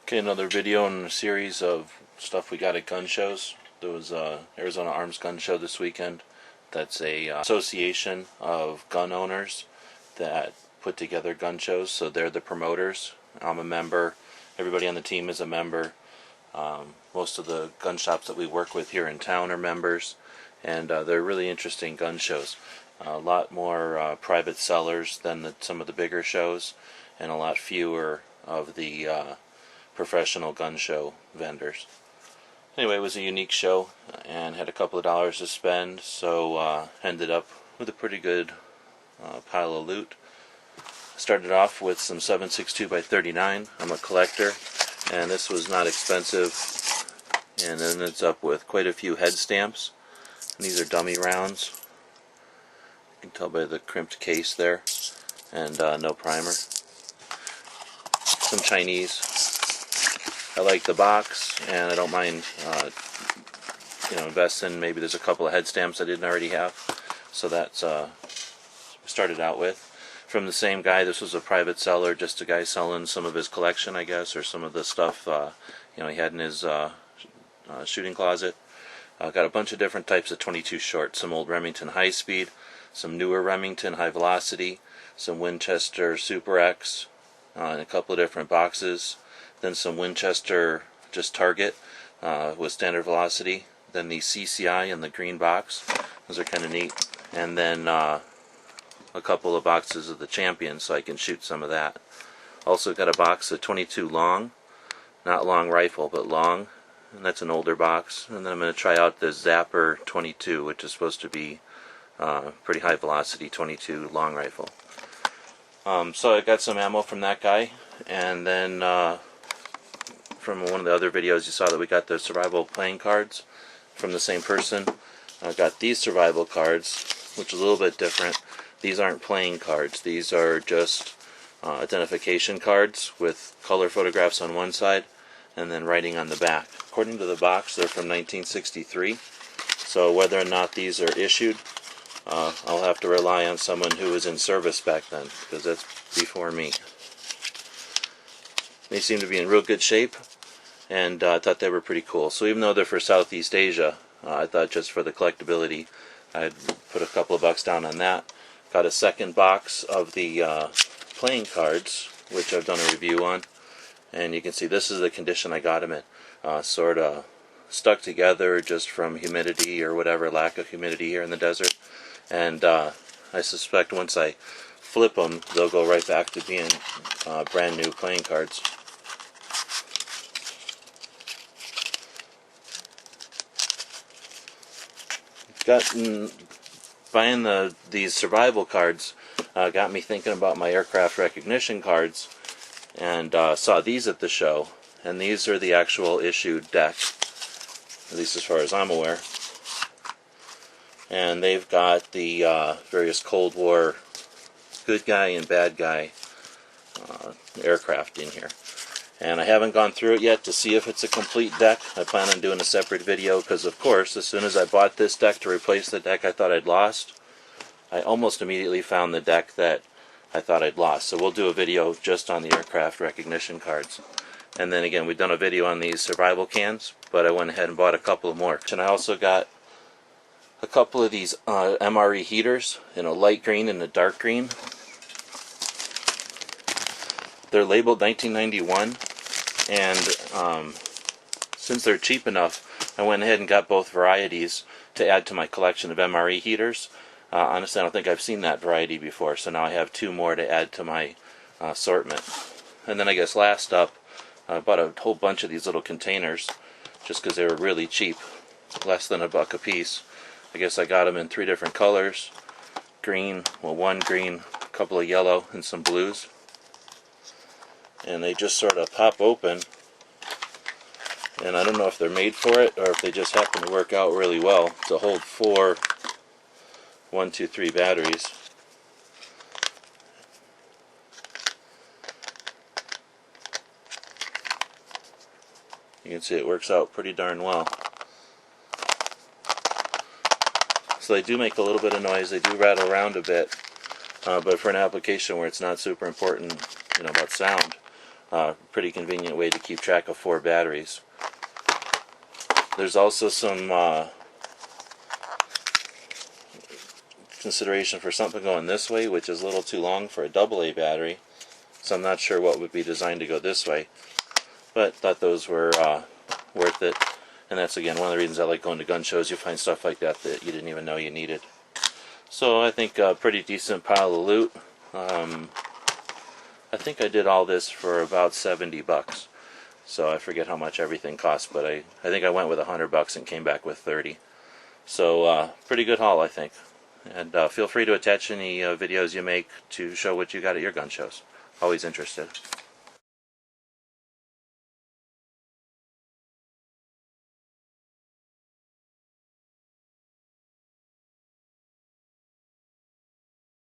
Okay, another video in a series of stuff we got at gun shows. There was Arizona Arms Gun Show this weekend. That's a association of gun owners that put together gun shows, so they're the promoters. I'm a member. Everybody on the team is a member. Most of the gun shops that we work with here in town are members, and they're really interesting gun shows. A lot more private sellers than some of the bigger shows, and a lot fewer of the professional gun show vendors. Anyway, it was a unique show and had a couple of dollars to spend, so ended up with a pretty good pile of loot. Started off with some 7.62 by 39. I'm a collector, and this was not expensive, and then it's up with quite a few head stamps. And these are dummy rounds. You can tell by the crimped case there, and no primer. Some Chinese. I like the box, and I don't mind, investing. Maybe there's a couple of head stamps I didn't already have, so that's started out with. From the same guy. This was a private seller, just a guy selling some of his collection, I guess, or some of the stuff he had in his shooting closet. Got a bunch of different types of 22 short. Some old Remington High Speed, some newer Remington High Velocity, some Winchester Super X in a couple of different boxes. Then some Winchester just Target with standard velocity. Then the CCI in the green box. Those are kind of neat. And then a couple of boxes of the Champion, so I can shoot some of that. Also got a box of 22 long, not long rifle, but long, and that's an older box. And then I'm going to try out the Zapper 22, which is supposed to be pretty high velocity 22 long rifle. So I got some ammo from that guy, and then from one of the other videos you saw that we got the survival playing cards from the same person. I got these survival cards, which is a little bit different. These aren't playing cards. These are just identification cards with color photographs on one side and then writing on the back. According to the box, they're from 1963. So whether or not these are issued, I'll have to rely on someone who was in service back then, because that's before me. They seem to be in real good shape, and I thought they were pretty cool. So even though they're for Southeast Asia, I thought just for the collectability, I'd put a couple of bucks down on that. Got a second box of the playing cards, which I've done a review on, and you can see this is the condition I got them in. Sort of stuck together just from humidity or whatever, lack of humidity here in the desert. And I suspect once I flip them, they'll go right back to being brand new playing cards. Buying these survival cards got me thinking about my aircraft recognition cards, and saw these at the show, and these are the actual issued deck, at least as far as I'm aware. And they've got the various Cold War good guy and bad guy aircraft in here. And I haven't gone through it yet to see if it's a complete deck. I plan on doing a separate video because, of course, as soon as I bought this deck to replace the deck I thought I'd lost, I almost immediately found the deck that I thought I'd lost. So we'll do a video just on the aircraft recognition cards. And then again, we've done a video on these survival cans, but I went ahead and bought a couple of more. And I also got a couple of these MRE heaters in a light green and a dark green. They're labeled 1991, and since they're cheap enough, I went ahead and got both varieties to add to my collection of MRE heaters. Honestly, I don't think I've seen that variety before, so now I have two more to add to my assortment. And then I guess last up, I bought a whole bunch of these little containers just because they were really cheap, less than $1 a piece. I guess I got them in 3 different colors, green, one green, a couple of yellow, and some blues. And they just sort of pop open, and I don't know if they're made for it or if they just happen to work out really well to hold 4 1, 2, 3 batteries. You can see it works out pretty darn well. So they do make a little bit of noise, they do rattle around a bit, but for an application where it's not super important, about sound, Pretty convenient way to keep track of 4 batteries. There's also some consideration for something going this way, which is a little too long for a AA battery. So I'm not sure what would be designed to go this way, but thought those were worth it. And that's again one of the reasons I like going to gun shows. You find stuff like that that you didn't even know you needed. So I think a pretty decent pile of loot. I think I did all this for about $70. So I forget how much everything cost, but I think I went with $100 and came back with 30. So pretty good haul, I think. And feel free to attach any videos you make to show what you got at your gun shows. Always interested.